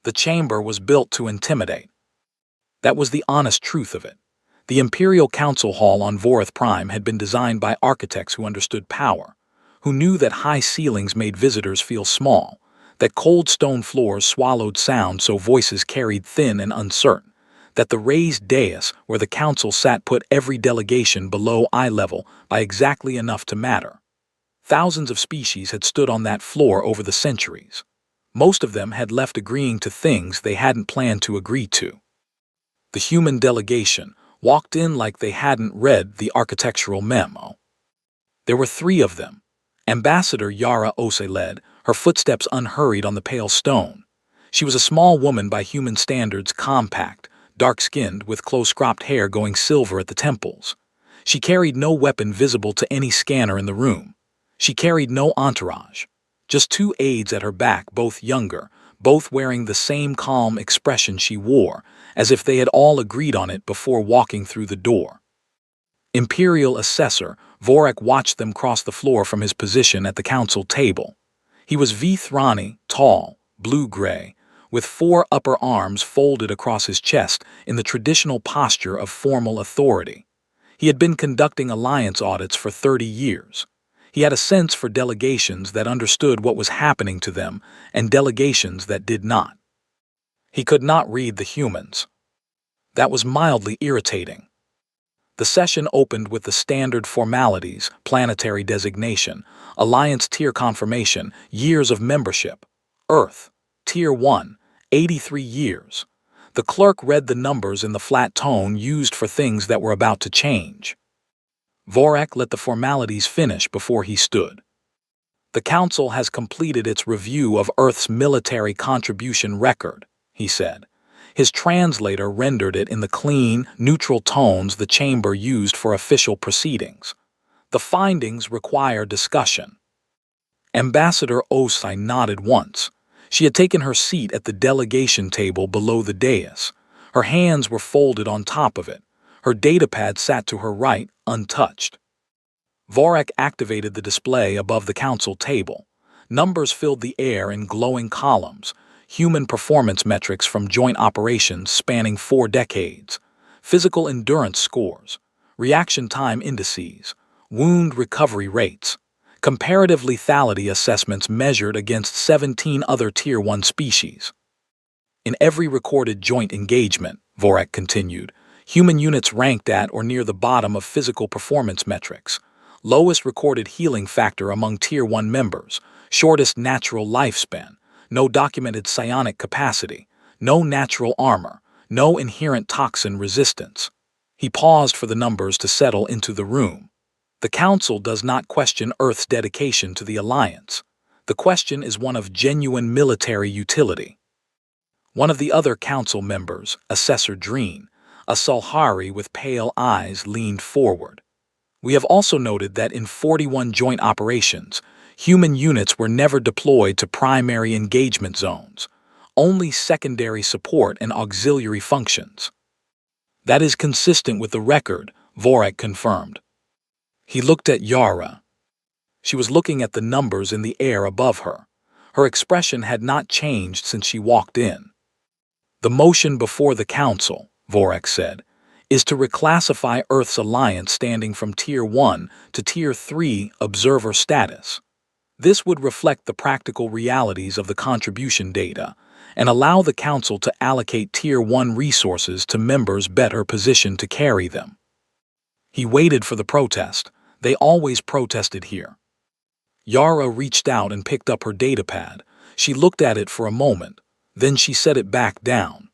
The chamber was built to intimidate. That was the honest truth of it. The Imperial Council Hall on Vorith Prime had been designed by architects who understood power, who knew that high ceilings made visitors feel small, that cold stone floors swallowed sound so voices carried thin and uncertain, that the raised dais where the council sat put every delegation below eye level by exactly enough to matter. Thousands of species had stood on that floor over the centuries. Most of them had left agreeing to things they hadn't planned to agree to. The human delegation walked in like they hadn't read the architectural memo. There were 3 of them. Ambassador Yara Ose led, her footsteps unhurried on the pale stone. She was a small woman by human standards, compact, dark-skinned, with close-cropped hair going silver at the temples. She carried no weapon visible to any scanner in the room. She carried no entourage. Just 2 aides at her back, both younger, both wearing the same calm expression she wore, as if they had all agreed on it before walking through the door. Imperial Assessor Vorak watched them cross the floor from his position at the council table. He was Vithrani, tall, blue-gray, with 4 upper arms folded across his chest in the traditional posture of formal authority. He had been conducting alliance audits for 30 years. He had a sense for delegations that understood what was happening to them and delegations that did not. He could not read the humans. That was mildly irritating. The session opened with the standard formalities: planetary designation, alliance tier confirmation, years of membership. Earth, Tier 1, 83 years. The clerk read the numbers in the flat tone used for things that were about to change. Vorak let the formalities finish before he stood. The Council has completed its review of Earth's military contribution record, he said. His translator rendered it in the clean, neutral tones the chamber used for official proceedings. The findings require discussion. Ambassador Osai nodded once. She had taken her seat at the delegation table below the dais. Her hands were folded on top of it. Her datapad sat to her right, untouched. Vorak activated the display above the council table. Numbers filled the air in glowing columns. Human performance metrics from joint operations spanning 4 decades, physical endurance scores, reaction time indices, wound recovery rates, comparative lethality assessments measured against 17 other Tier 1 species. In every recorded joint engagement, Vorak continued, human units ranked at or near the bottom of physical performance metrics, lowest recorded healing factor among Tier 1 members, shortest natural lifespan, no documented psionic capacity, no natural armor, no inherent toxin resistance. He paused for the numbers to settle into the room. The Council does not question Earth's dedication to the Alliance. The question is one of genuine military utility. One of the other Council members, Assessor Dreen, a Salhari with pale eyes, leaned forward. We have also noted that in 41 joint operations, human units were never deployed to primary engagement zones, only secondary support and auxiliary functions. That is consistent with the record, Vorak confirmed. He looked at Yara. She was looking at the numbers in the air above her. Her expression had not changed since she walked in. The motion before the Council, Vorak said, is to reclassify Earth's alliance standing from Tier 1 to Tier 3 observer status. This would reflect the practical realities of the contribution data and allow the Council to allocate Tier 1 resources to members better positioned to carry them. He waited for the protest. They always protested here. Yara reached out and picked up her datapad. She looked at it for a moment. Then she set it back down.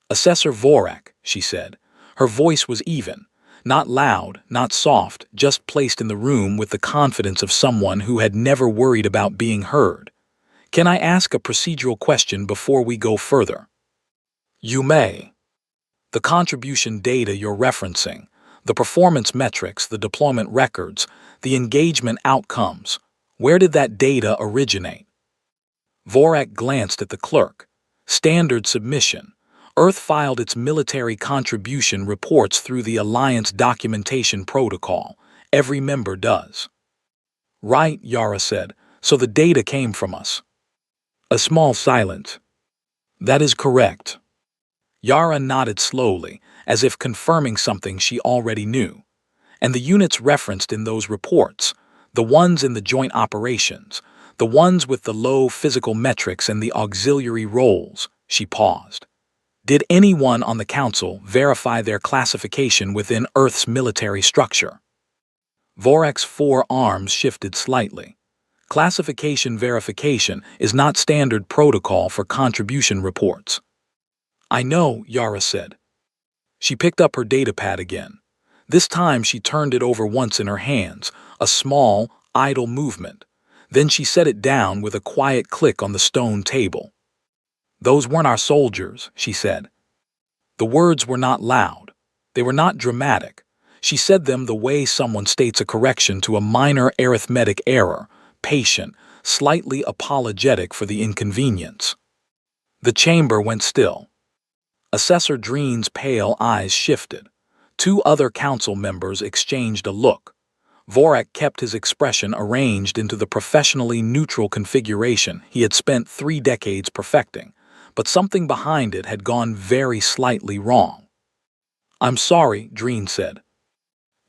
Assessor Vorak, she said. Her voice was even. Not loud, not soft, just placed in the room with the confidence of someone who had never worried about being heard. Can I ask a procedural question before we go further? You may. The contribution data you're referencing, the performance metrics, the deployment records, the engagement outcomes, where did that data originate? Vorak glanced at the clerk. Standard submission. Earth filed its military contribution reports through the Alliance Documentation Protocol. Every member does. Right, Yara said, so the data came from us. A small silence. That is correct. Yara nodded slowly, as if confirming something she already knew. And the units referenced in those reports, the ones in the joint operations, the ones with the low physical metrics and the auxiliary roles, she paused. Did anyone on the Council verify their classification within Earth's military structure? Vorek's four arms shifted slightly. Classification verification is not standard protocol for contribution reports. I know, Yara said. She picked up her datapad again. This time she turned it over once in her hands, a small, idle movement. Then she set it down with a quiet click on the stone table. Those weren't our soldiers, she said. The words were not loud. They were not dramatic. She said them the way someone states a correction to a minor arithmetic error, patient, slightly apologetic for the inconvenience. The chamber went still. Assessor Dreen's pale eyes shifted. Two other council members exchanged a look. Vorek kept his expression arranged into the professionally neutral configuration he had spent 3 decades perfecting, but something behind it had gone very slightly wrong. I'm sorry, Dreen said.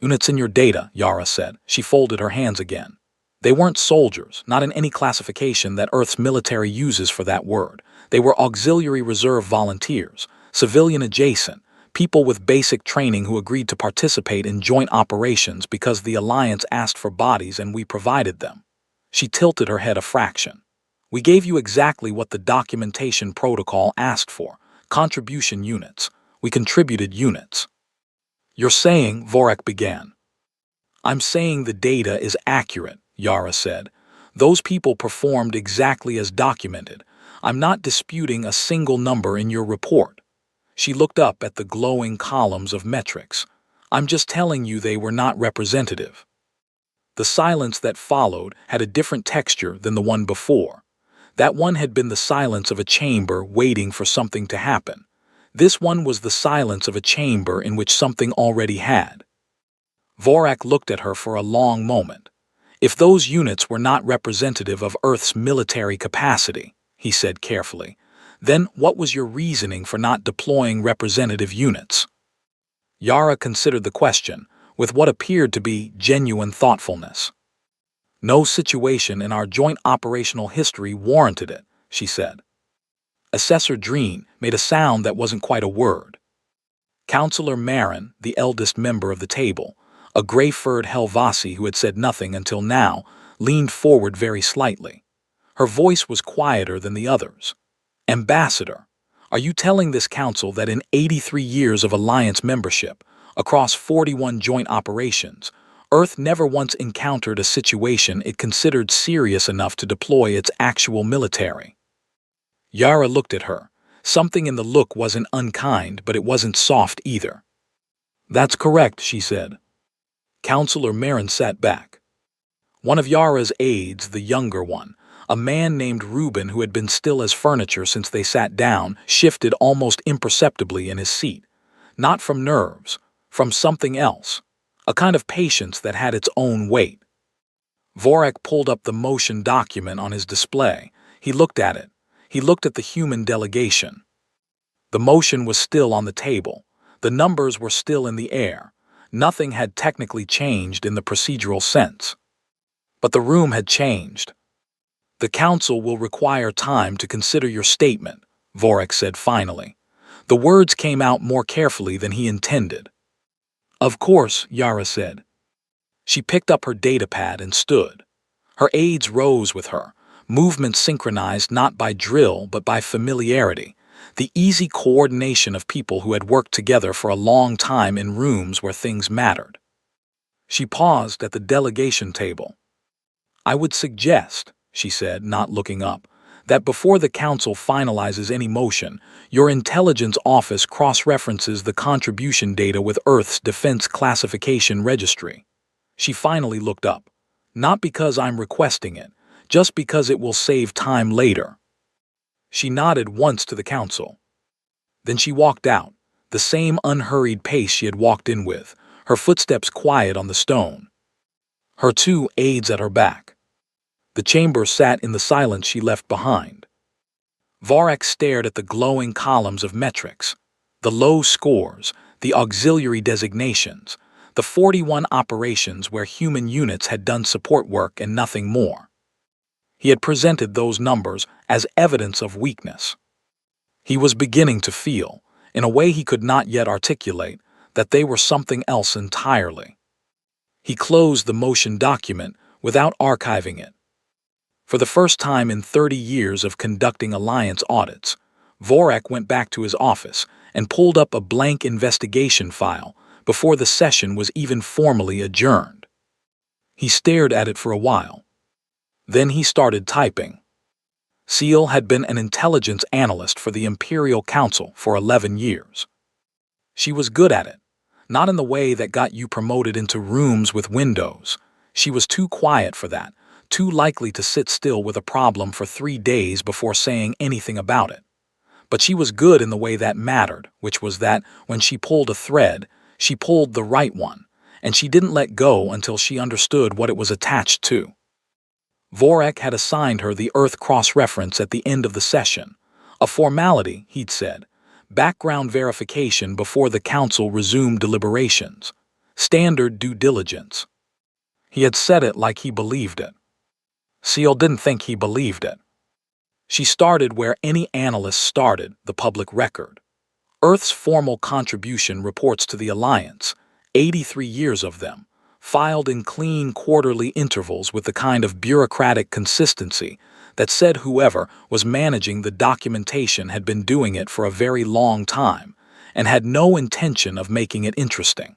Units in your data, Yara said. She folded her hands again. They weren't soldiers, not in any classification that Earth's military uses for that word. They were auxiliary reserve volunteers, civilian adjacent, people with basic training who agreed to participate in joint operations because the Alliance asked for bodies and we provided them. She tilted her head a fraction. We gave you exactly what the documentation protocol asked for, contribution units. We contributed units. You're saying, Vorek began. I'm saying the data is accurate, Yara said. Those people performed exactly as documented. I'm not disputing a single number in your report. She looked up at the glowing columns of metrics. I'm just telling you they were not representative. The silence that followed had a different texture than the one before. That one had been the silence of a chamber waiting for something to happen. This one was the silence of a chamber in which something already had. Vorek looked at her for a long moment. If those units were not representative of Earth's military capacity, he said carefully, then what was your reasoning for not deploying representative units? Yara considered the question, with what appeared to be genuine thoughtfulness. No situation in our joint operational history warranted it, she said. Assessor Dreen made a sound that wasn't quite a word. Councillor Marin, the eldest member of the table, a gray-furred Helvasi who had said nothing until now, leaned forward very slightly. Her voice was quieter than the others. Ambassador, are you telling this council that in 83 years of Alliance membership, across 41 joint operations, Earth never once encountered a situation it considered serious enough to deploy its actual military? Yara looked at her. Something in the look wasn't unkind, but it wasn't soft either. That's correct, she said. Councillor Marin sat back. One of Yara's aides, the younger one, a man named Reuben who had been still as furniture since they sat down, shifted almost imperceptibly in his seat. Not from nerves, from something else, a kind of patience that had its own weight. Vorek pulled up the motion document on his display. He looked at it. He looked at the human delegation. The motion was still on the table. The numbers were still in the air. Nothing had technically changed in the procedural sense. But the room had changed. The council will require time to consider your statement, Vorek said finally. The words came out more carefully than he intended. Of course, Yara said. She picked up her datapad and stood. Her aides rose with her, movements synchronized not by drill but by familiarity, the easy coordination of people who had worked together for a long time in rooms where things mattered. She paused at the delegation table. I would suggest, she said, not looking up, that before the council finalizes any motion, your intelligence office cross-references the contribution data with Earth's Defense Classification Registry. She finally looked up. Not because I'm requesting it, just because it will save time later. She nodded once to the council. Then she walked out, the same unhurried pace she had walked in with, her footsteps quiet on the stone. Her two aides at her back. The chamber sat in the silence she left behind. Vorek stared at the glowing columns of metrics, the low scores, the auxiliary designations, the 41 operations where human units had done support work and nothing more. He had presented those numbers as evidence of weakness. He was beginning to feel, in a way he could not yet articulate, that they were something else entirely. He closed the motion document without archiving it. For the first time in 30 years of conducting Alliance audits, Vorek went back to his office and pulled up a blank investigation file before the session was even formally adjourned. He stared at it for a while. Then he started typing. Seal had been an intelligence analyst for the Imperial Council for 11 years. She was good at it, not in the way that got you promoted into rooms with windows. She was too quiet for that, too likely to sit still with a problem for 3 days before saying anything about it. But she was good in the way that mattered, which was that when she pulled a thread, she pulled the right one, and she didn't let go until she understood what it was attached to. Vorek had assigned her the Earth cross-reference at the end of the session, a formality, he'd said, background verification before the council resumed deliberations, standard due diligence. He had said it like he believed it. Seal didn't think he believed it. She started where any analyst started, the public record. Earth's formal contribution reports to the Alliance, 83 years of them, filed in clean quarterly intervals with the kind of bureaucratic consistency that said whoever was managing the documentation had been doing it for a very long time and had no intention of making it interesting.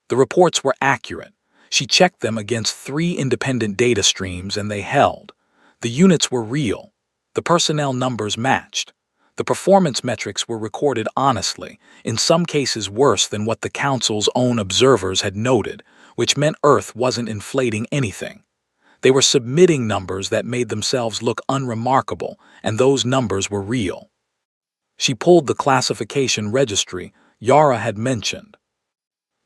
The reports were accurate. She checked them against 3 independent data streams and they held. The units were real. The personnel numbers matched. The performance metrics were recorded honestly, in some cases worse than what the Council's own observers had noted, which meant Earth wasn't inflating anything. They were submitting numbers that made themselves look unremarkable, and those numbers were real. She pulled the classification registry Yara had mentioned.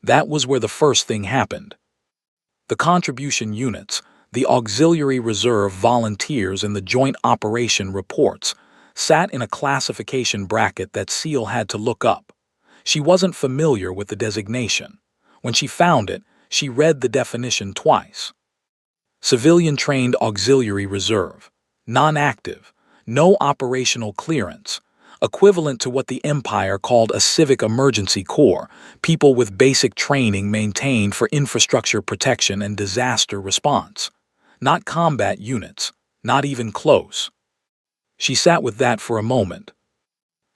That was where the first thing happened. The contribution units, the auxiliary reserve volunteers and the joint operation reports sat in a classification bracket that Seal had to look up. She wasn't familiar with the designation. When she found it, she read the definition twice. Civilian-trained auxiliary reserve, non-active, no operational clearance, equivalent to what the Empire called a civic emergency corps, people with basic training maintained for infrastructure protection and disaster response. Not combat units, not even close. She sat with that for a moment.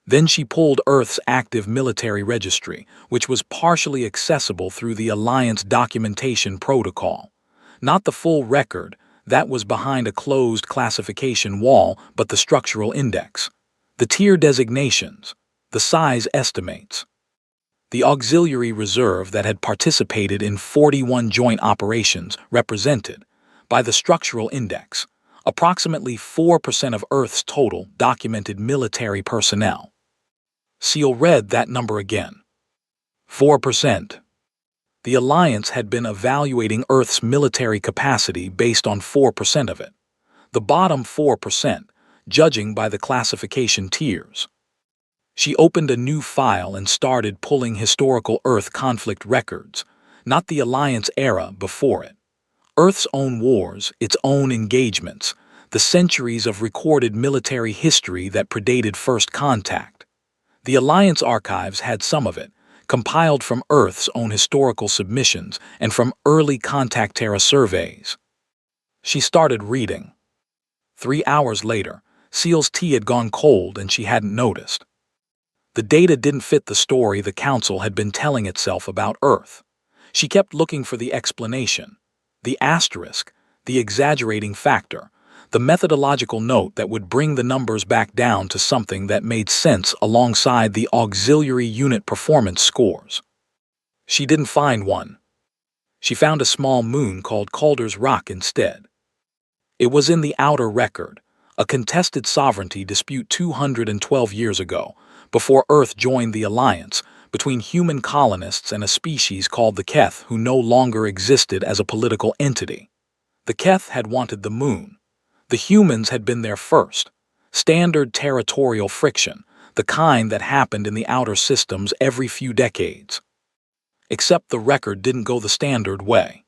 Then she pulled Earth's active military registry, which was partially accessible through the Alliance documentation protocol. Not the full record, that was behind a closed classification wall, but the structural index, the tier designations, the size estimates. The auxiliary reserve that had participated in 41 joint operations represented, by the structural index, approximately 4% of Earth's total documented military personnel. Seal read that number again. 4%. The Alliance had been evaluating Earth's military capacity based on 4% of it. The bottom 4%, judging by the classification tiers. She opened a new file and started pulling historical Earth conflict records, not the Alliance era before it. Earth's own wars, its own engagements, the centuries of recorded military history that predated first contact. The Alliance archives had some of it, compiled from Earth's own historical submissions and from early contact-era surveys. She started reading. 3 hours later, Seal's tea had gone cold and she hadn't noticed. The data didn't fit the story the Council had been telling itself about Earth. She kept looking for the explanation, the asterisk, the exaggerating factor, the methodological note that would bring the numbers back down to something that made sense alongside the auxiliary unit performance scores. She didn't find one. She found a small moon called Calder's Rock instead. It was in the outer record, a contested sovereignty dispute 212 years ago, before Earth joined the Alliance, between human colonists and a species called the Keth who no longer existed as a political entity. The Keth had wanted the moon. The humans had been there first. Standard territorial friction, the kind that happened in the outer systems every few decades. Except the record didn't go the standard way.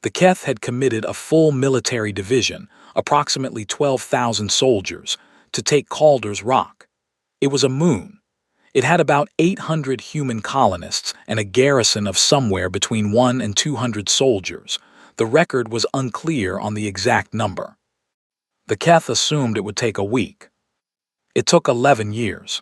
The Keth had committed a full military division, approximately 12,000 soldiers, to take Calder's Rock. It was a moon. It had about 800 human colonists and a garrison of somewhere between 1 and 200 soldiers. The record was unclear on the exact number. The Keth assumed it would take a week. It took 11 years.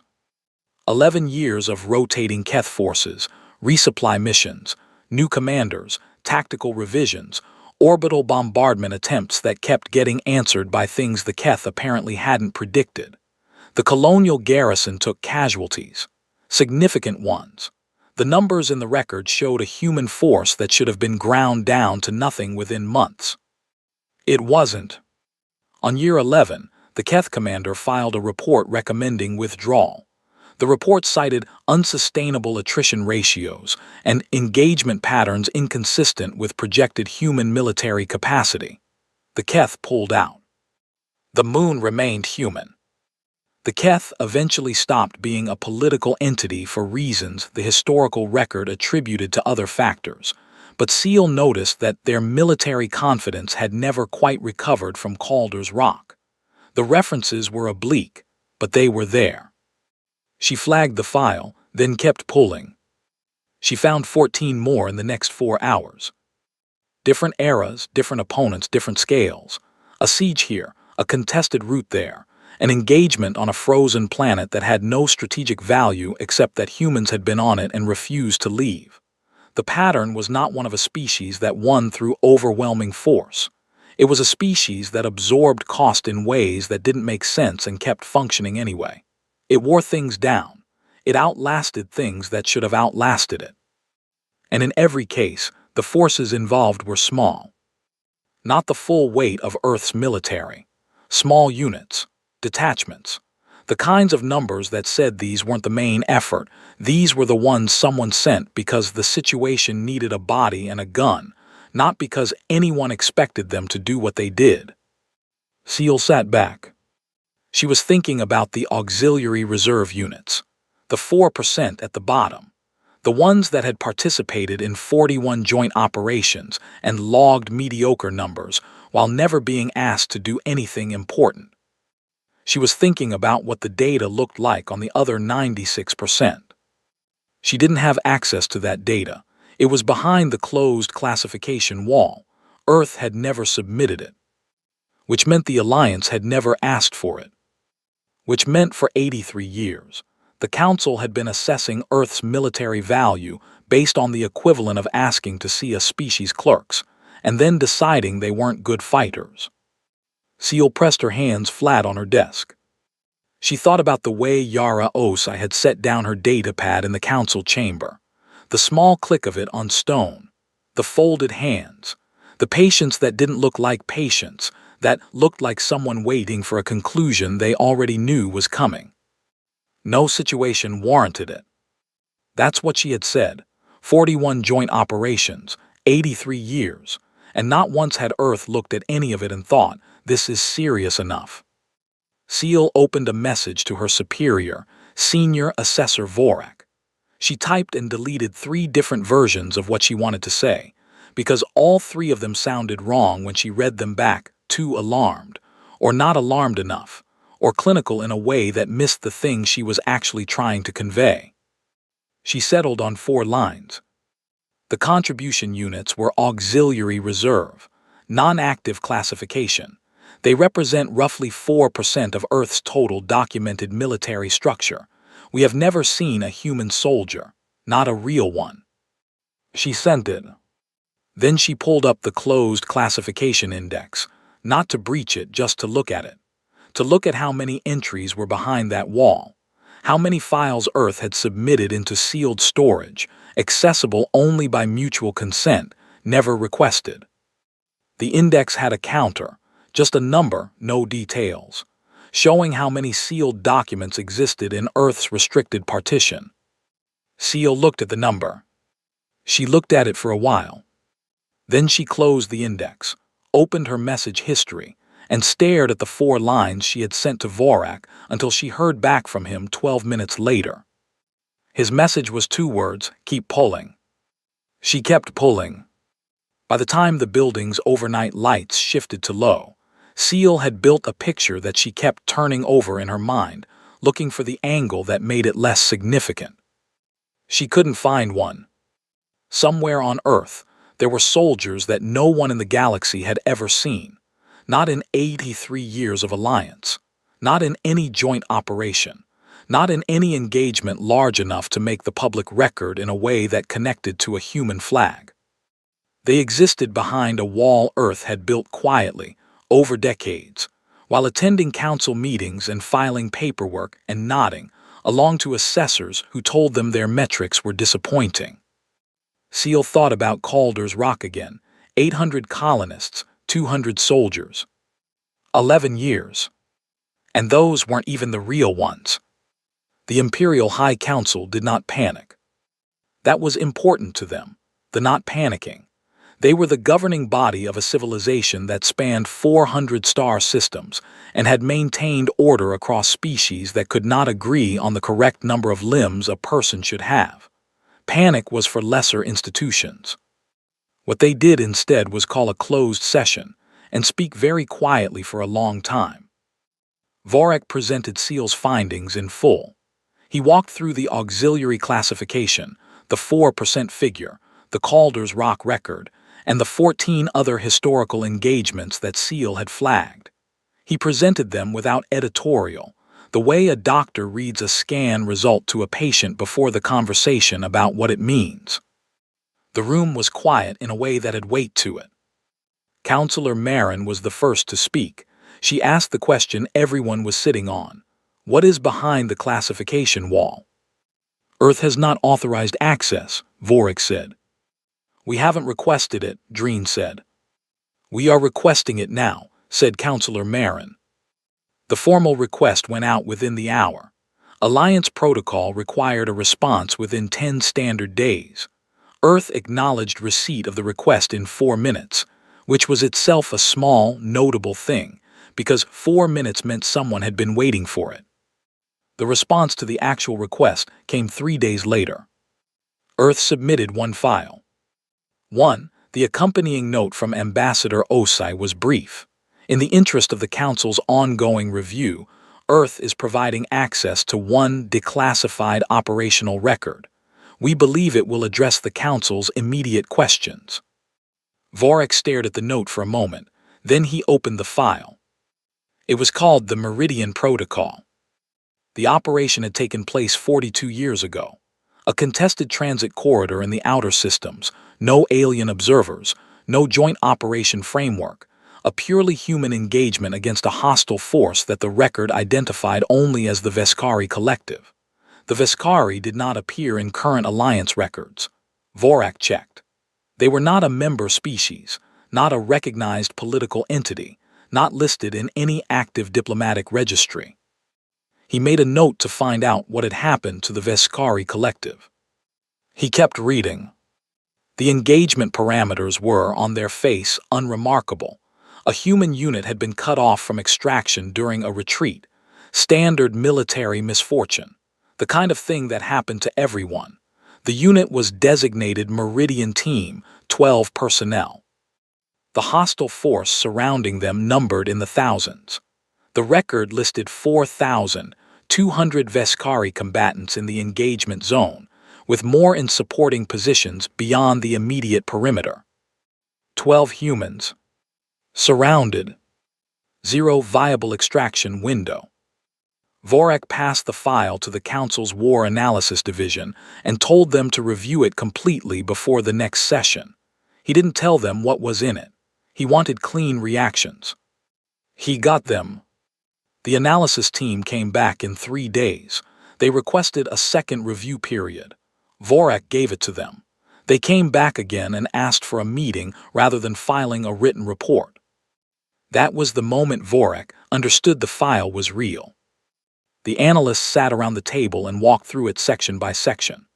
11 years of rotating Keth forces, resupply missions, new commanders, tactical revisions, orbital bombardment attempts that kept getting answered by things the Keth apparently hadn't predicted. The colonial garrison took casualties, significant ones. The numbers in the record showed a human force that should have been ground down to nothing within months. It wasn't. On year 11, the Keth commander filed a report recommending withdrawal. The report cited unsustainable attrition ratios and engagement patterns inconsistent with projected human military capacity. The Keth pulled out. The moon remained human. The Keth eventually stopped being a political entity for reasons the historical record attributed to other factors, but Seal noticed that their military confidence had never quite recovered from Calder's Rock. The references were oblique, but they were there. She flagged the file, then kept pulling. She found 14 more in the next 4 hours. Different eras, different opponents, different scales. A siege here, a contested route there, an engagement on a frozen planet that had no strategic value except that humans had been on it and refused to leave. The pattern was not one of a species that won through overwhelming force. It was a species that absorbed cost in ways that didn't make sense and kept functioning anyway. It wore things down. It outlasted things that should have outlasted it. And in every case, the forces involved were small. Not the full weight of Earth's military. Small units, detachments. The kinds of numbers that said these weren't the main effort. These were the ones someone sent because the situation needed a body and a gun, not because anyone expected them to do what they did. Seal sat back. She was thinking about the auxiliary reserve units, the 4% at the bottom, the ones that had participated in 41 joint operations and logged mediocre numbers while never being asked to do anything important. She was thinking about what the data looked like on the other 96%. She didn't have access to that data. It was behind the closed classification wall. Earth had never submitted it, which meant the Alliance had never asked for it. Which meant for 83 years, the Council had been assessing Earth's military value based on the equivalent of asking to see a species' clerks, and then deciding they weren't good fighters. Seal pressed her hands flat on her desk. She thought about the way Yara Osai had set down her data pad in the Council chamber, the small click of it on stone, the folded hands, the patience that didn't look like patience, that looked like someone waiting for a conclusion they already knew was coming. No situation warranted it. That's what she had said. 41 joint operations, 83 years, and not once had Earth looked at any of it and thought, this is serious enough. Seal opened a message to her superior, Senior Assessor Vorak. She typed and deleted 3 different versions of what she wanted to say, because all 3 of them sounded wrong when she read them back, too alarmed, or not alarmed enough, or clinical in a way that missed the thing she was actually trying to convey. She settled on 4 lines. The contribution units were auxiliary reserve, non-active classification. They represent roughly 4% of Earth's total documented military structure. We have never seen a human soldier, not a real one. She sent it. Then she pulled up the closed classification index, not to breach it, just to look at it. To look at how many entries were behind that wall, how many files Earth had submitted into sealed storage, accessible only by mutual consent, never requested. The index had a counter, just a number, no details, showing how many sealed documents existed in Earth's restricted partition. Seal looked at the number. She looked at it for a while. Then she closed the index, opened her message history, and stared at the 4 lines she had sent to Vorak until she heard back from him 12 minutes later. His message was 2 words: keep pulling. She kept pulling. By the time the building's overnight lights shifted to low, Seal had built a picture that she kept turning over in her mind, looking for the angle that made it less significant. She couldn't find one. Somewhere on Earth, there were soldiers that no one in the galaxy had ever seen, not in 83 years of alliance, not in any joint operation, not in any engagement large enough to make the public record in a way that connected to a human flag. They existed behind a wall Earth had built quietly, over decades, while attending council meetings and filing paperwork and nodding along to assessors who told them their metrics were disappointing. Seal thought about Calder's Rock again: 800 colonists, 200 soldiers. 11 years. And those weren't even the real ones. The Imperial High Council did not panic. That was important to them, the not panicking. They were the governing body of a civilization that spanned 400 star systems and had maintained order across species that could not agree on the correct number of limbs a person should have. Panic was for lesser institutions. What they did instead was call a closed session and speak very quietly for a long time. Vorak presented Seal's findings in full. He walked through the auxiliary classification, the 4% figure, the Calder's Rock record, and the 14 other historical engagements that Seal had flagged. He presented them without editorial, the way a doctor reads a scan result to a patient before the conversation about what it means. The room was quiet in a way that had weight to it. Counselor Marin was the first to speak. She asked the question everyone was sitting on: what is behind the classification wall? Earth has not authorized access, Vorak said. We haven't requested it, Dreen said. We are requesting it now, said Counselor Marin. The formal request went out within the hour. Alliance protocol required a response within 10 standard days. Earth acknowledged receipt of the request in 4 minutes, which was itself a small, notable thing, because 4 minutes meant someone had been waiting for it. The response to the actual request came 3 days later. Earth submitted 1 file. 1. The accompanying note from Ambassador Osai was brief. In the interest of the Council's ongoing review, Earth is providing access to 1 declassified operational record. We believe it will address the Council's immediate questions. Vorak stared at the note for a moment, then he opened the file. It was called the Meridian Protocol. The operation had taken place 42 years ago. A contested transit corridor in the outer systems, no alien observers, no joint operation framework, a purely human engagement against a hostile force that the record identified only as the Veskari Collective. The Veskari did not appear in current Alliance records. Vorak checked. They were not a member species, not a recognized political entity, not listed in any active diplomatic registry. He made a note to find out what had happened to the Veskari Collective. He kept reading. The engagement parameters were, on their face, unremarkable. A human unit had been cut off from extraction during a retreat. Standard military misfortune. The kind of thing that happened to everyone. The unit was designated Meridian Team, 12 personnel. The hostile force surrounding them numbered in the thousands. The record listed 4,200 Veskari combatants in the engagement zone, with more in supporting positions beyond the immediate perimeter. 12 humans. Surrounded. 0 viable extraction window. Vorak passed the file to the Council's War Analysis Division and told them to review it completely before the next session. He didn't tell them what was in it. He wanted clean reactions. He got them. The analysis team came back in 3 days. They requested a second review period. Vorak gave it to them. They came back again and asked for a meeting rather than filing a written report. That was the moment Vorak understood the file was real. The analysts sat around the table and walked through it section by section.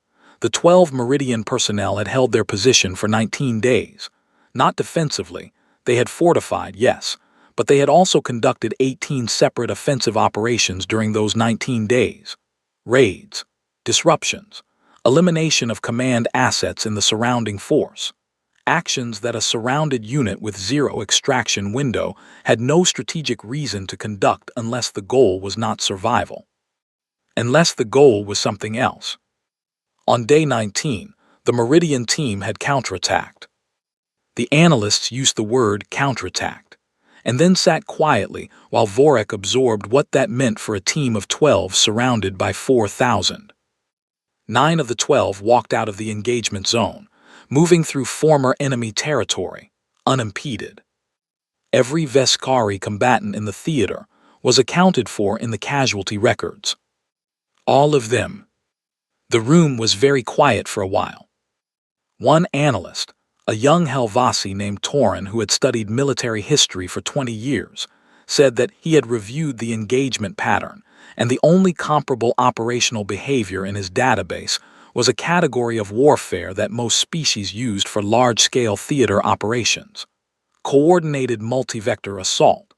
The 12 Meridian personnel had held their position for 19 days. Not defensively. They had fortified, yes, but they had also conducted 18 separate offensive operations during those 19 days. Raids, disruptions, elimination of command assets in the surrounding force. Actions that a surrounded unit with zero extraction window had no strategic reason to conduct unless the goal was not survival. Unless the goal was something else. On day 19, the Meridian team had counterattacked. The analysts used the word counterattacked, and then sat quietly while Vorak absorbed what that meant for a team of 12 surrounded by 4,000. 9 of the 12 walked out of the engagement zone, moving through former enemy territory, unimpeded. Every Veskari combatant in the theater was accounted for in the casualty records. All of them. The room was very quiet for a while. One analyst, a young Helvasi named Torin who had studied military history for 20 years, said that he had reviewed the engagement pattern, and the only comparable operational behavior in his database was a category of warfare that most species used for large-scale theater operations: coordinated multi-vector assault,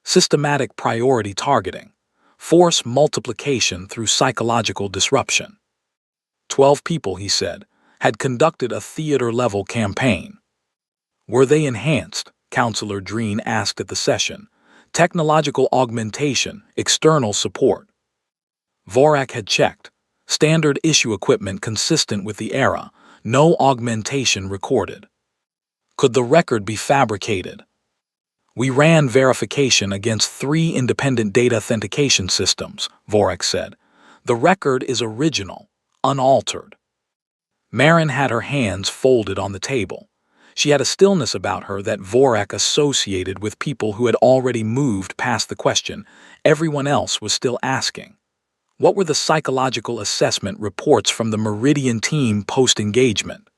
systematic priority targeting, force multiplication through psychological disruption. 12 people, he said, had conducted a theater-level campaign. Were they enhanced? Counselor Dreen asked at the session. Technological augmentation, external support. Vorak had checked. Standard issue equipment consistent with the era, no augmentation recorded. Could the record be fabricated? We ran verification against 3 independent data authentication systems, Vorak said. The record is original, unaltered. Marin had her hands folded on the table. She had a stillness about her that Vorak associated with people who had already moved past the question everyone else was still asking. What were the psychological assessment reports from the Meridian team post-engagement?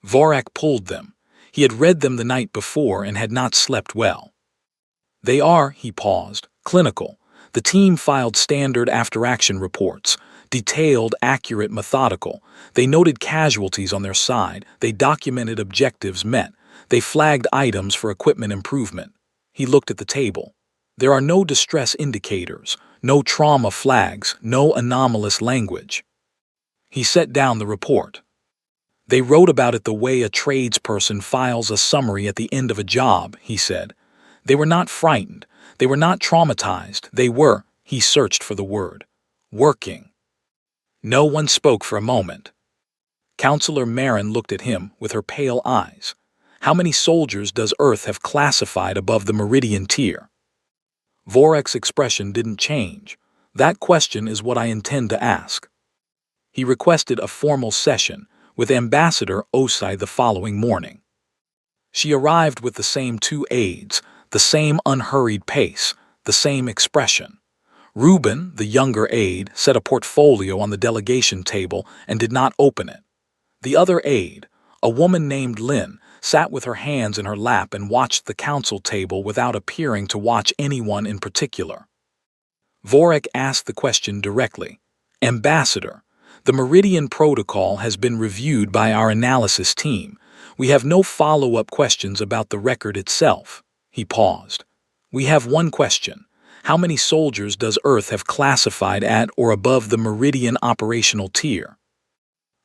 Vorak pulled them. He had read them the night before and had not slept well. They are, he paused, clinical. The team filed standard after-action reports, detailed, accurate, methodical. They noted casualties on their side. They documented objectives met. They flagged items for equipment improvement. He looked at the table. There are no distress indicators, no trauma flags, no anomalous language. He set down the report. They wrote about it the way a tradesperson files a summary at the end of a job, he said. They were not frightened. They were not traumatized. They were, he searched for the word, working. No one spoke for a moment. Counselor Marin looked at him with her pale eyes. How many soldiers does Earth have classified above the Meridian tier? Vorak's expression didn't change. That question is what I intend to ask. He requested a formal session with Ambassador Osai the following morning. She arrived with the same 2 aides, the same unhurried pace, the same expression. Reuben, the younger aide, set a portfolio on the delegation table and did not open it. The other aide, a woman named Lynn, sat with her hands in her lap and watched the council table without appearing to watch anyone in particular. Vorak asked the question directly. Ambassador, the Meridian Protocol has been reviewed by our analysis team. We have no follow-up questions about the record itself. He paused. We have one question. How many soldiers does Earth have classified at or above the Meridian operational tier?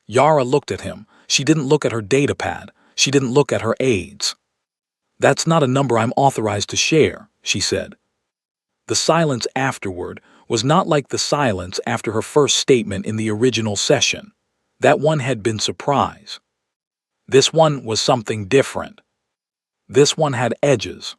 Yara looked at him. She didn't look at her datapad. She didn't look at her aides. That's not a number I'm authorized to share, she said. The silence afterward was not like the silence after her first statement in the original session. That one had been surprise. This one was something different. This one had edges.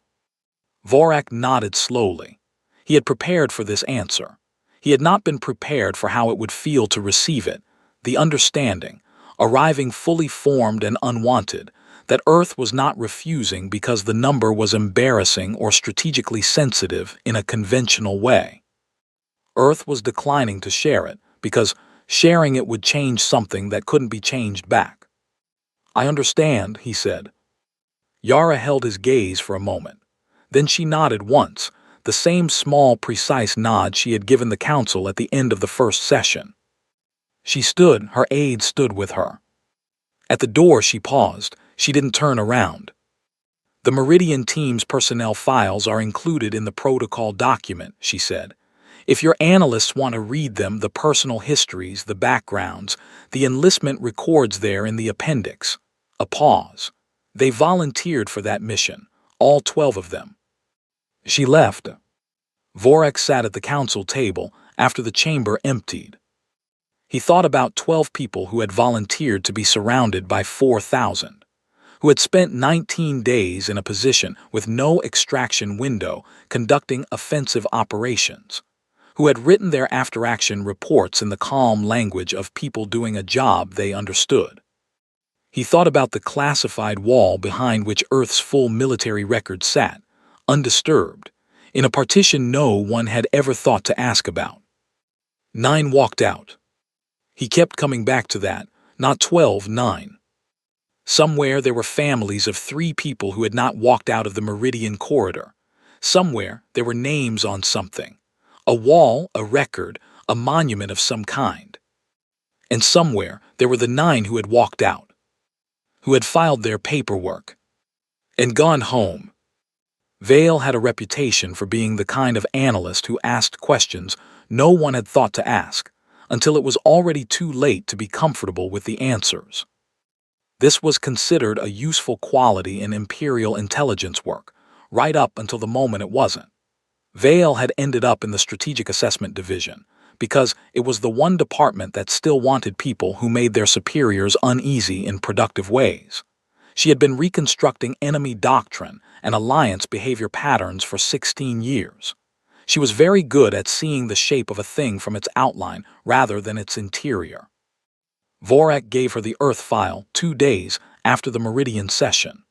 Vorak nodded slowly. He had prepared for this answer. He had not been prepared for how it would feel to receive it, the understanding, arriving fully formed and unwanted, that Earth was not refusing because the number was embarrassing or strategically sensitive in a conventional way. Earth was declining to share it because sharing it would change something that couldn't be changed back. I understand, he said. Yara held his gaze for a moment. Then she nodded once, the same small, precise nod she had given the council at the end of the first session. She stood, her aide stood with her. At the door she paused. She didn't turn around. The Meridian team's personnel files are included in the protocol document, she said. If your analysts want to read them, the personal histories, the backgrounds, the enlistment records there in the appendix. A pause. They volunteered for that mission, all 12 of them. She left. Vorex sat at the council table after the chamber emptied. He thought about 12 people who had volunteered to be surrounded by 4,000, who had spent 19 days in a position with no extraction window conducting offensive operations, who had written their after-action reports in the calm language of people doing a job they understood. He thought about the classified wall behind which Earth's full military record sat, undisturbed, in a partition no one had ever thought to ask about. 9 walked out. He kept coming back to that, not 12, 9. Somewhere there were families of 3 people who had not walked out of the Meridian corridor. Somewhere there were names on something. A wall, a record, a monument of some kind. And somewhere there were the 9 who had walked out, who had filed their paperwork, and gone home. Vale had a reputation for being the kind of analyst who asked questions no one had thought to ask, until it was already too late to be comfortable with the answers. This was considered a useful quality in Imperial intelligence work, right up until the moment it wasn't. Vale had ended up in the Strategic Assessment Division, because it was the one department that still wanted people who made their superiors uneasy in productive ways. She had been reconstructing enemy doctrine and alliance behavior patterns for 16 years. She was very good at seeing the shape of a thing from its outline rather than its interior. Vorak gave her the Earth file 2 days after the Meridian session.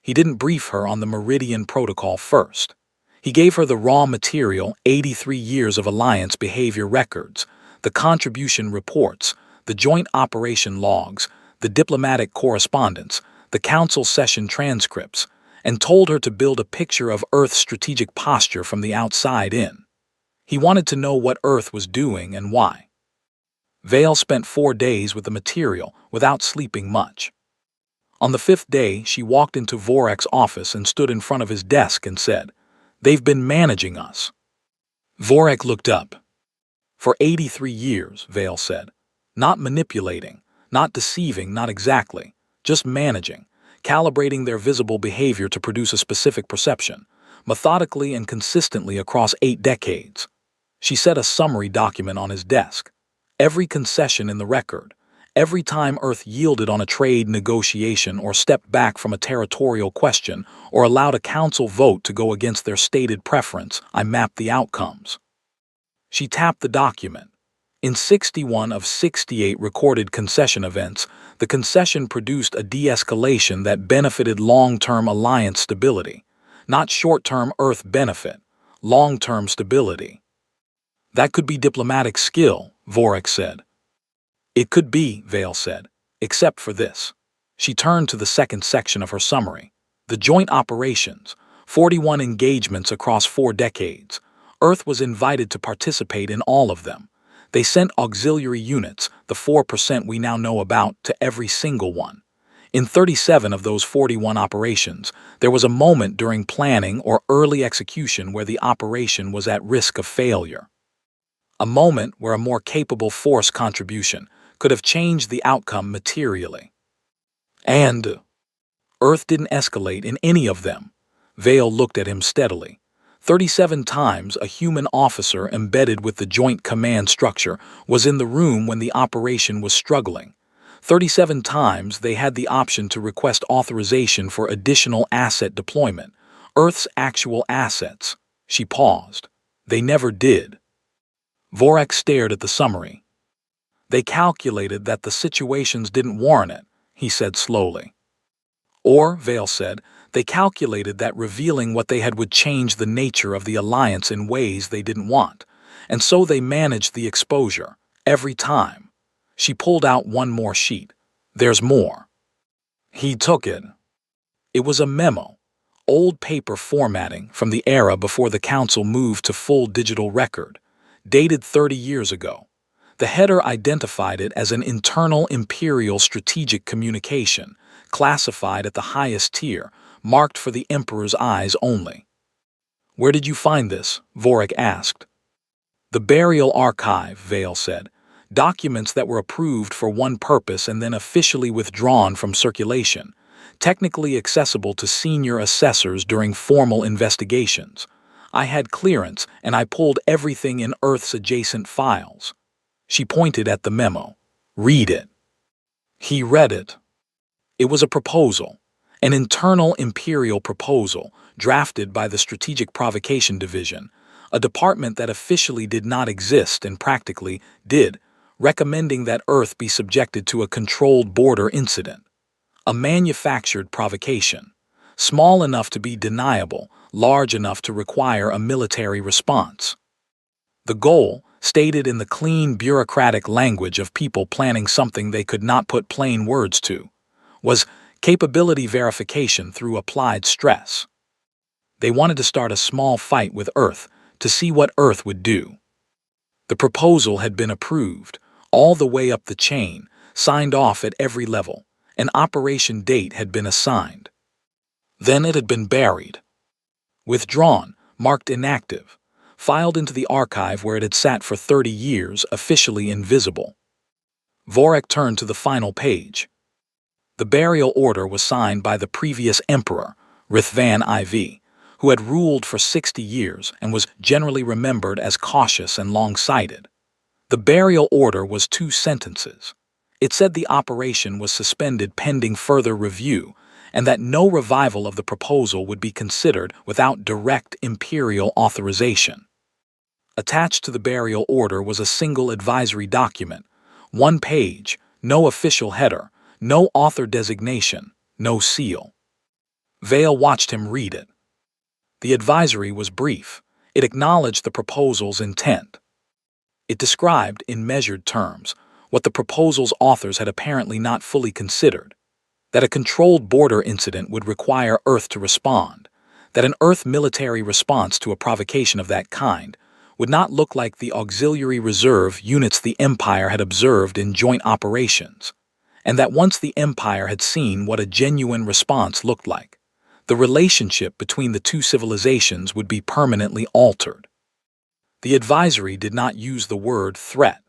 He didn't brief her on the Meridian protocol first. He gave her the raw material, 83 years of alliance behavior records, the contribution reports, the joint operation logs, the diplomatic correspondence, the council session transcripts, and told her to build a picture of Earth's strategic posture from the outside in. He wanted to know what Earth was doing and why. Vale spent 4 days with the material without sleeping much. On the 5th day, she walked into Vorek's office and stood in front of his desk and said, "They've been managing us." Vorek looked up. "For 83 years," Vale said. "Not manipulating, not deceiving, not exactly. Just managing, calibrating their visible behavior to produce a specific perception, methodically and consistently across 8 decades. She set a summary document on his desk. Every concession in the record, every time Earth yielded on a trade negotiation or stepped back from a territorial question or allowed a council vote to go against their stated preference, I mapped the outcomes. She tapped the document. In 61 of 68 recorded concession events, the concession produced a de-escalation that benefited long-term alliance stability, not short-term Earth benefit, long-term stability. That could be diplomatic skill, Vorek said. It could be, Vale said, except for this. She turned to the second section of her summary. The joint operations, 41 engagements across 4 decades. Earth was invited to participate in all of them. They sent auxiliary units, the 4% we now know about, to every single one. In 37 of those 41 operations, there was a moment during planning or early execution where the operation was at risk of failure. A moment where a more capable force contribution could have changed the outcome materially. And Earth didn't escalate in any of them. Vale looked at him steadily. 37 times a human officer embedded with the joint command structure was in the room when the operation was struggling. 37 times they had the option to request authorization for additional asset deployment, Earth's actual assets. She paused. They never did. Vorek stared at the summary. They calculated that the situations didn't warrant it, he said slowly. Or, Vale said, they calculated that revealing what they had would change the nature of the alliance in ways they didn't want, and so they managed the exposure, every time. She pulled out one more sheet. There's more. He took it. It was a memo, old paper formatting from the era before the council moved to full digital record, dated 30 years ago. The header identified it as an internal Imperial strategic communication, classified at the highest tier, marked for the Emperor's eyes only. "Where did you find this?" Vorik asked. "The Burial Archive," Vale said. "Documents that were approved for one purpose and then officially withdrawn from circulation, technically accessible to senior assessors during formal investigations. I had clearance, and I pulled everything in Earth's adjacent files." She pointed at the memo. "Read it." He read it. It was a proposal, an internal Imperial proposal drafted by the Strategic Provocation Division, a department that officially did not exist and practically did, recommending that Earth be subjected to a controlled border incident. A manufactured provocation, small enough to be deniable, large enough to require a military response. The goal, stated in the clean bureaucratic language of people planning something they could not put plain words to, was capability verification through applied stress. They wanted to start a small fight with Earth to see what Earth would do. The proposal had been approved, all the way up the chain, signed off at every level. An operation date had been assigned. Then it had been buried. Withdrawn, marked inactive, filed into the archive where it had sat for 30 years, officially invisible. Vorik turned to the final page. The burial order was signed by the previous emperor, Rithvan IV, who had ruled for 60 years and was generally remembered as cautious and long-sighted. The burial order was 2 sentences. It said the operation was suspended pending further review, and that no revival of the proposal would be considered without direct imperial authorization. Attached to the burial order was a single advisory document, 1 page, no official header, no author designation, no seal. Vale watched him read it. The advisory was brief. It acknowledged the proposal's intent. It described, in measured terms, what the proposal's authors had apparently not fully considered: that a controlled border incident would require Earth to respond, that an Earth military response to a provocation of that kind would not look like the auxiliary reserve units the Empire had observed in joint operations, and that once the Empire had seen what a genuine response looked like, the relationship between the 2 civilizations would be permanently altered. The advisory did not use the word threat.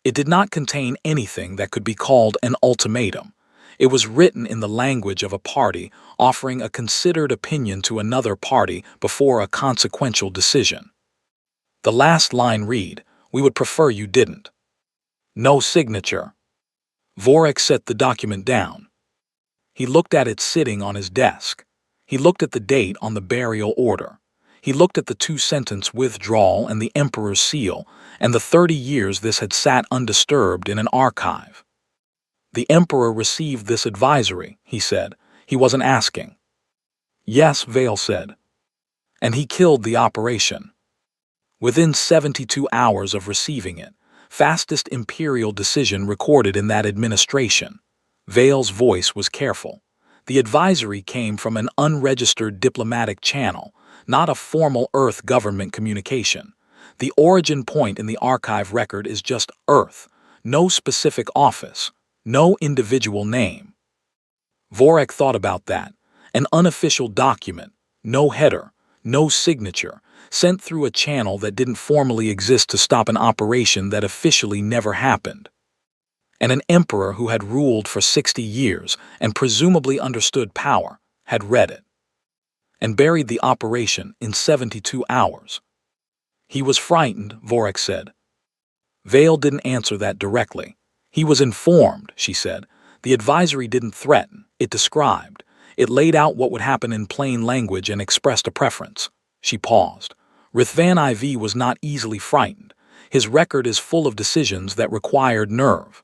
It did not contain anything that could be called an ultimatum. It was written in the language of a party offering a considered opinion to another party before a consequential decision. The last line read, "We would prefer you didn't." No signature. Vorik set the document down. He looked at it sitting on his desk. He looked at the date on the burial order. He looked at the 2-sentence withdrawal and the Emperor's seal, and the 30 years this had sat undisturbed in an archive. "The Emperor received this advisory," he said. "He wasn't asking." "Yes," Vale said. "And he killed the operation. Within 72 hours of receiving it, fastest imperial decision recorded in that administration." Vale's voice was careful. The advisory came from an unregistered diplomatic channel, not a formal Earth government communication. The origin point in the archive record is just Earth, no specific office, no individual name. Vorik thought about that. An unofficial document, no header, no signature, sent through a channel that didn't formally exist to stop an operation that officially never happened. And an emperor who had ruled for 60 years and presumably understood power had read it and buried the operation in 72 hours. He was frightened, Vorik said. Vale didn't answer that directly. He was informed, she said. The advisory didn't threaten, it described. It laid out what would happen in plain language and expressed a preference. She paused. Rithvan IV was not easily frightened. His record is full of decisions that required nerve.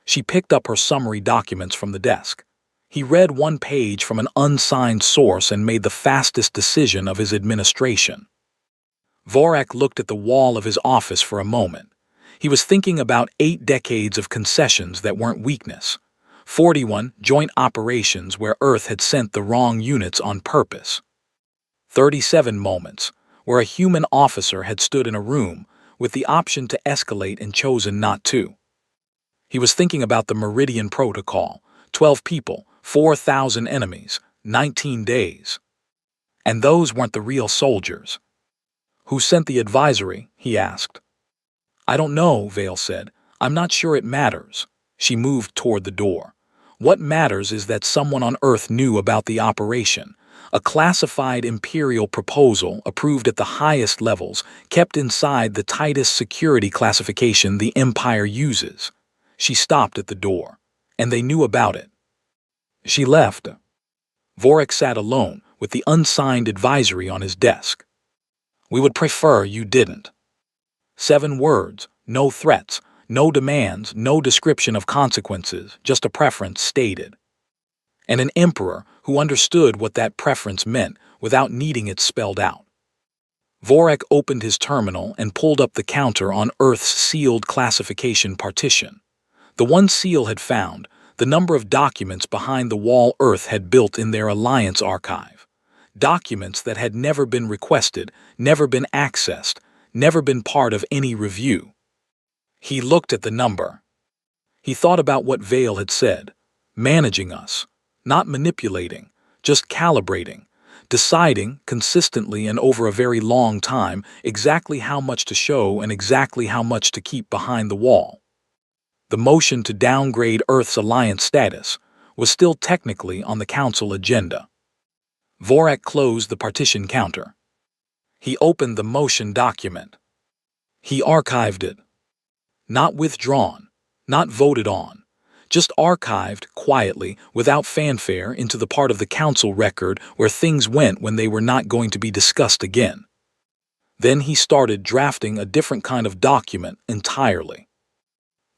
She picked up her summary documents from the desk. He read 1 page from an unsigned source and made the fastest decision of his administration. Vorik looked at the wall of his office for a moment. He was thinking about 8 decades of concessions that weren't weakness. 41 joint operations where Earth had sent the wrong units on purpose. 37 moments where a human officer had stood in a room with the option to escalate and chosen not to. He was thinking about the Meridian Protocol, 12 people, 4,000 enemies, 19 days. And those weren't the real soldiers. Who sent the advisory? He asked. I don't know, Vale said. I'm not sure it matters. She moved toward the door. What matters is that someone on Earth knew about the operation. A classified Imperial proposal approved at the highest levels, kept inside the tightest security classification the Empire uses. She stopped at the door, and they knew about it. She left. Vorik sat alone with the unsigned advisory on his desk. We would prefer you didn't. 7 words, no threats, no demands, no description of consequences, just a preference stated. And an emperor who understood what that preference meant without needing it spelled out. Vorik opened his terminal and pulled up the counter on Earth's sealed classification partition. The one seal had found the number of documents behind the wall Earth had built in their Alliance archive. Documents that had never been requested, never been accessed, never been part of any review. He looked at the number. He thought about what Vale had said. Managing us. Not manipulating, just calibrating. Deciding, consistently and over a very long time, exactly how much to show and exactly how much to keep behind the wall. The motion to downgrade Earth's Alliance status was still technically on the Council agenda. Vorik closed the partition counter. He opened the motion document. He archived it. Not withdrawn, not voted on, just archived quietly, without fanfare, into the part of the Council record where things went when they were not going to be discussed again. Then he started drafting a different kind of document entirely.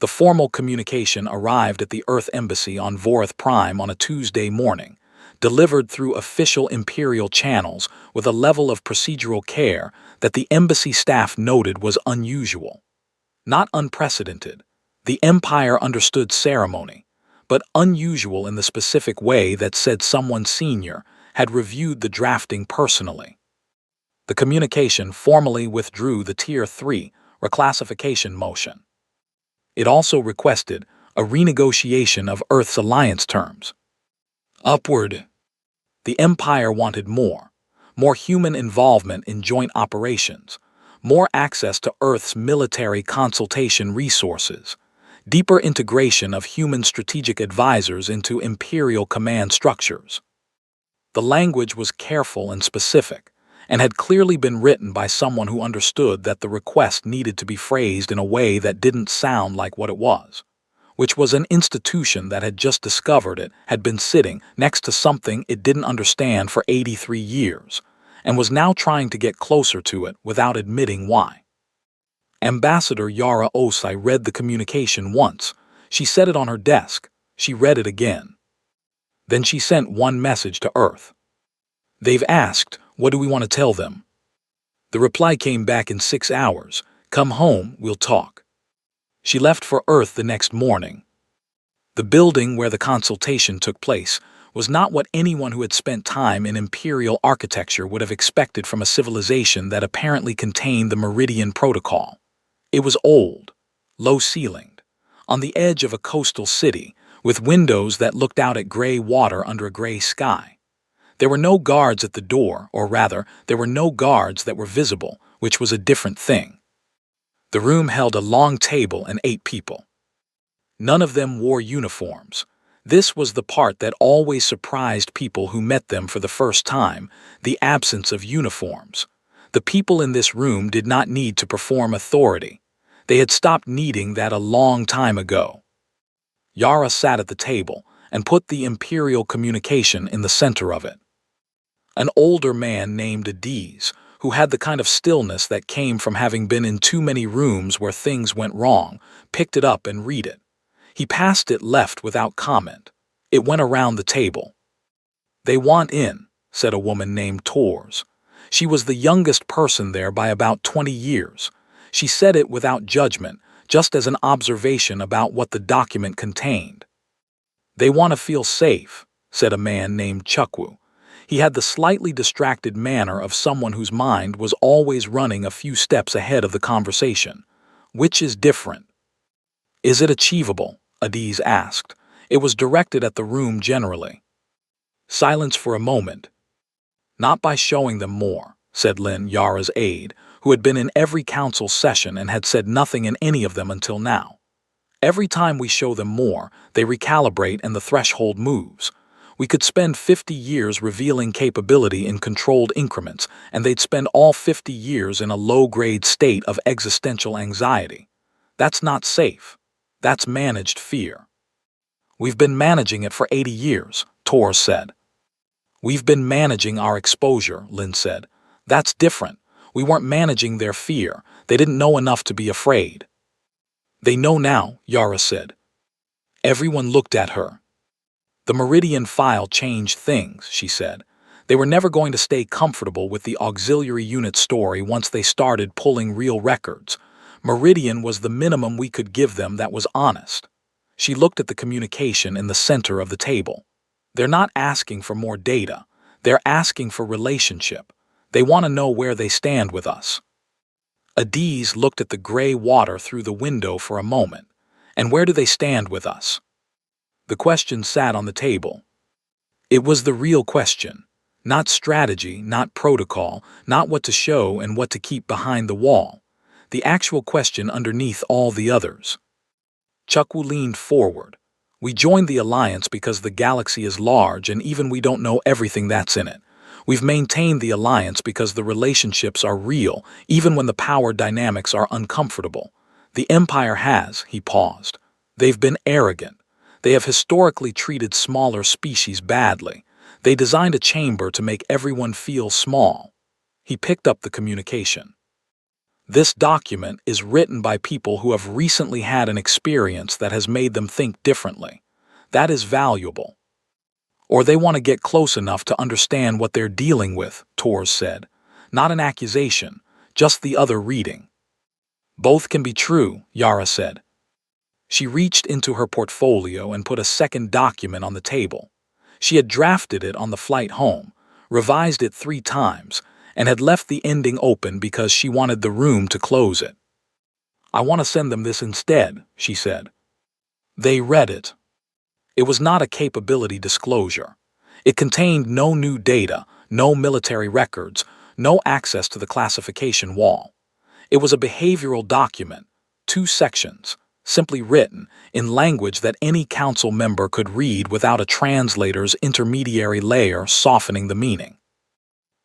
The formal communication arrived at the Earth Embassy on Vorith Prime on a Tuesday morning, delivered through official Imperial channels with a level of procedural care that the embassy staff noted was unusual. Not unprecedented. The Empire understood ceremony, but unusual in the specific way that said someone senior had reviewed the drafting personally. The communication formally withdrew the Tier 3 reclassification motion. It also requested a renegotiation of Earth's alliance terms. Upward. The Empire wanted more human involvement in joint operations, more access to Earth's military consultation resources, deeper integration of human strategic advisors into Imperial command structures. The language was careful and specific, and had clearly been written by someone who understood that the request needed to be phrased in a way that didn't sound like what it was, which was an institution that had just discovered it had been sitting next to something it didn't understand for 83 years, and was now trying to get closer to it without admitting why. Ambassador Yara Osai read the communication once. She set it on her desk. She read it again. Then she sent one message to Earth. They've asked, what do we want to tell them? The reply came back in 6 hours. Come home, we'll talk. She left for Earth the next morning. The building where the consultation took place was not what anyone who had spent time in Imperial architecture would have expected from a civilization that apparently contained the Meridian Protocol. It was old, low-ceilinged, on the edge of a coastal city, with windows that looked out at gray water under a gray sky. There were no guards at the door, or rather, there were no guards that were visible, which was a different thing. The room held a long table and 8 people. None of them wore uniforms. This was the part that always surprised people who met them for the first time, the absence of uniforms. The people in this room did not need to perform authority. They had stopped needing that a long time ago. Yara sat at the table and put the Imperial communication in the center of it. An older man named Adiz, who had the kind of stillness that came from having been in too many rooms where things went wrong, picked it up and read it. He passed it left without comment. It went around the table. They want in, said a woman named Tors. She was the youngest person there by about 20 years. She said it without judgment, just as an observation about what the document contained. They want to feel safe, said a man named Chukwu. He had the slightly distracted manner of someone whose mind was always running a few steps ahead of the conversation. Which is different? Is it achievable? Adiz asked. It was directed at the room generally. Silence for a moment. Not by showing them more, said Lin, Yara's aide, who had been in every council session and had said nothing in any of them until now. Every time we show them more, they recalibrate and the threshold moves. We could spend 50 years revealing capability in controlled increments, and they'd spend all 50 years in a low-grade state of existential anxiety. That's not safe. That's managed fear. We've been managing it for 80 years, Tor said. We've been managing our exposure, Lin said. That's different. We weren't managing their fear. They didn't know enough to be afraid. They know now, Yara said. Everyone looked at her. The Meridian file changed things, she said. They were never going to stay comfortable with the auxiliary unit story once they started pulling real records. Meridian was the minimum we could give them that was honest. She looked at the communication in the center of the table. They're not asking for more data. They're asking for relationship. They want to know where they stand with us. Adiz looked at the gray water through the window for a moment. And where do they stand with us? The question sat on the table. It was the real question. Not strategy, not protocol, not what to show and what to keep behind the wall. The actual question underneath all the others. Chukwu leaned forward. We joined the alliance because the galaxy is large and even we don't know everything that's in it. We've maintained the alliance because the relationships are real, even when the power dynamics are uncomfortable. The Empire has, he paused. They've been arrogant. They have historically treated smaller species badly. They designed a chamber to make everyone feel small. He picked up the communication. This document is written by people who have recently had an experience that has made them think differently. That is valuable. Or they want to get close enough to understand what they're dealing with, Tors said. Not an accusation, just the other reading. Both can be true, Yara said. She reached into her portfolio and put a second document on the table. She had drafted it on the flight home, revised it 3 times, and had left the ending open because she wanted the room to close it. I want to send them this instead, she said. They read it. It was not a capability disclosure. It contained no new data, no military records, no access to the classification wall. It was a behavioral document, 2 sections, simply written in language that any council member could read without a translator's intermediary layer softening the meaning.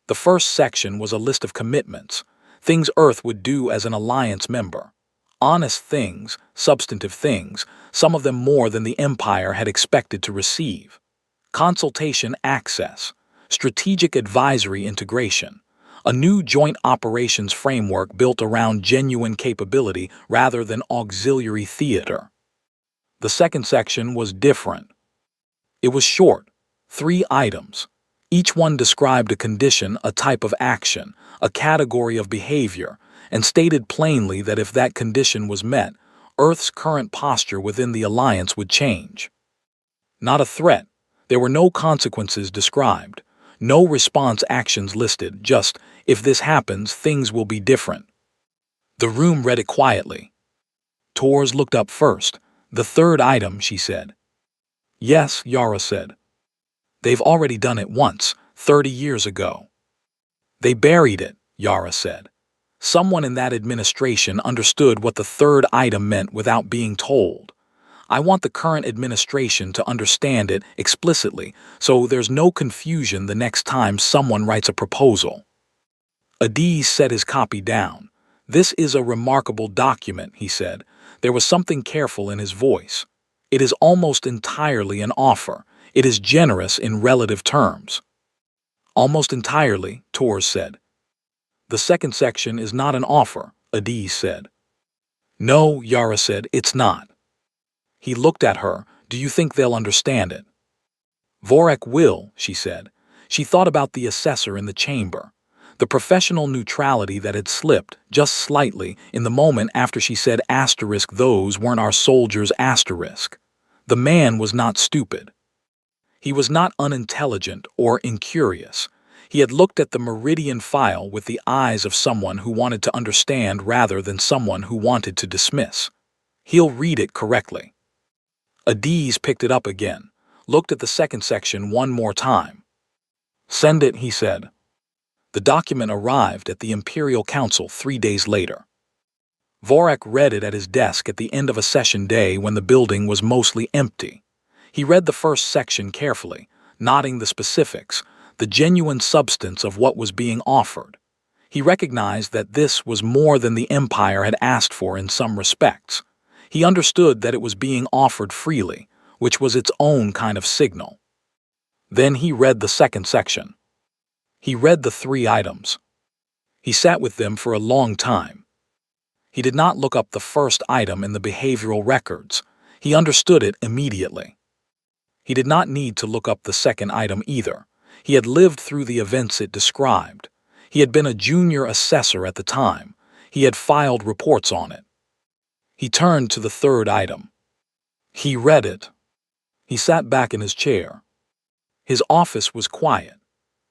The first section was a list of commitments, things Earth would do as an alliance member. Honest things, substantive things, some of them more than the Empire had expected to receive. Consultation access, strategic advisory integration, a new joint operations framework built around genuine capability rather than auxiliary theater. The second section was different. It was short, 3 items. Each one described a condition, a type of action, a category of behavior, and stated plainly that if that condition was met, Earth's current posture within the alliance would change. Not a threat. There were no consequences described. No response actions listed, just, if this happens, things will be different. The room read it quietly. Tors looked up first. The third item, she said. Yes, Yara said. They've already done it once, 30 years ago. They buried it, Yara said. Someone in that administration understood what the third item meant without being told. I want the current administration to understand it explicitly, so there's no confusion the next time someone writes a proposal. Adiz set his copy down. This is a remarkable document, he said. There was something careful in his voice. It is almost entirely an offer. It is generous in relative terms. Almost entirely, Tors said. The second section is not an offer, Adiz said. No, Yara said, it's not. He looked at her. Do you think they'll understand it? Vorek will, she said. She thought about the assessor in the chamber. The professional neutrality that had slipped, just slightly, in the moment after she said asterisk those weren't our soldiers asterisk. The man was not stupid. He was not unintelligent or incurious. He had looked at the Meridian file with the eyes of someone who wanted to understand rather than someone who wanted to dismiss. He'll read it correctly. Adiz picked it up again, looked at the second section one more time. "Send it," he said. The document arrived at the Imperial Council 3 days later. Vorak read it at his desk at the end of a session day when the building was mostly empty. He read the first section carefully, noting the specifics, the genuine substance of what was being offered. He recognized that this was more than the Empire had asked for in some respects. He understood that it was being offered freely, which was its own kind of signal. Then he read the second section. He read the 3 items. He sat with them for a long time. He did not look up the first item in the behavioral records. He understood it immediately. He did not need to look up the second item either. He had lived through the events it described. He had been a junior assessor at the time. He had filed reports on it. He turned to the third item. He read it. He sat back in his chair. His office was quiet.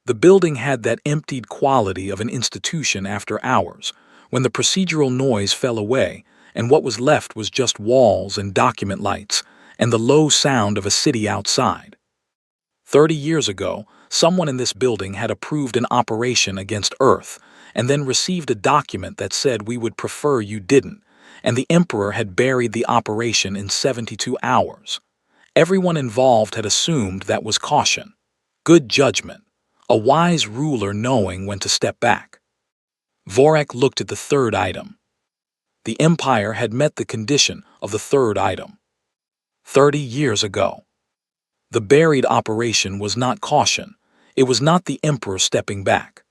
The building had that emptied quality of an institution after hours, when the procedural noise fell away and what was left was just walls and document lights and the low sound of a city outside. 30 years ago, someone in this building had approved an operation against Earth and then received a document that said we would prefer you didn't, and the Emperor had buried the operation in 72 hours. Everyone involved had assumed that was caution, good judgment, a wise ruler knowing when to step back. Vorak looked at the third item. The Empire had met the condition of the third item. 30 years ago. The buried operation was not caution. It was not the Emperor stepping back.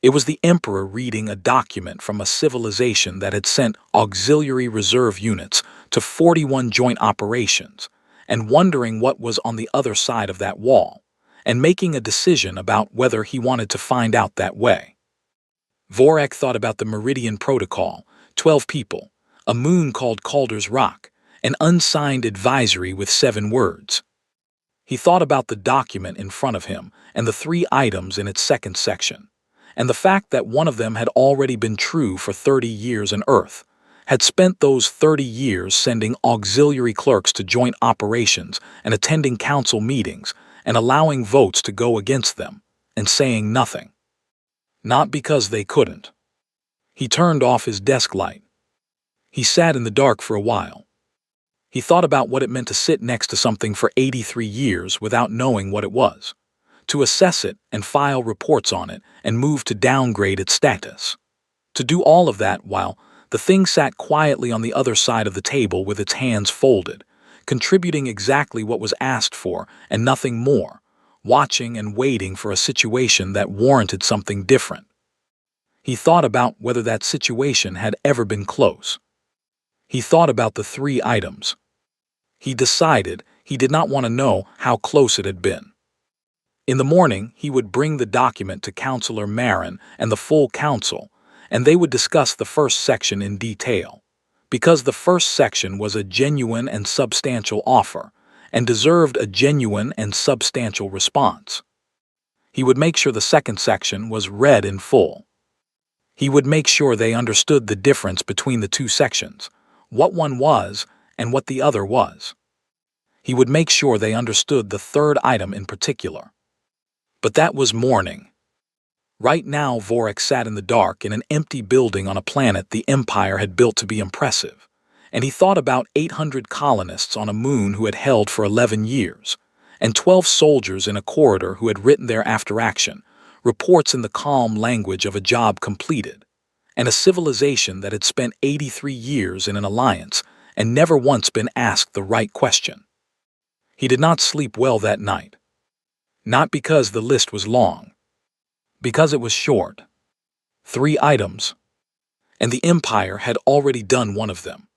It was the Emperor reading a document from a civilization that had sent auxiliary reserve units to 41 joint operations and wondering what was on the other side of that wall and making a decision about whether he wanted to find out that way. Vorak thought about the Meridian Protocol, 12 people, a moon called Calder's Rock, an unsigned advisory with 7 words. He thought about the document in front of him and the 3 items in its second section, and the fact that one of them had already been true for 30 years on Earth, had spent those 30 years sending auxiliary clerks to joint operations and attending council meetings and allowing votes to go against them, and saying nothing. Not because they couldn't. He turned off his desk light. He sat in the dark for a while. He thought about what it meant to sit next to something for 83 years without knowing what it was, to assess it and file reports on it and move to downgrade its status. To do all of that while the thing sat quietly on the other side of the table with its hands folded, contributing exactly what was asked for and nothing more, watching and waiting for a situation that warranted something different. He thought about whether that situation had ever been close. He thought about the 3 items. He decided he did not want to know how close it had been. In the morning, he would bring the document to Councillor Marin and the full council, and they would discuss the first section in detail, because the first section was a genuine and substantial offer, and deserved a genuine and substantial response. He would make sure the second section was read in full. He would make sure they understood the difference between the 2 sections, what one was and what the other was. He would make sure they understood the third item in particular. But that was morning. Right now, Vorak sat in the dark in an empty building on a planet the Empire had built to be impressive, and he thought about 800 colonists on a moon who had held for 11 years, and 12 soldiers in a corridor who had written their after-action, reports in the calm language of a job completed, and a civilization that had spent 83 years in an alliance and never once been asked the right question. He did not sleep well that night. Not because the list was long, because it was short. 3 items, and the Empire had already done one of them.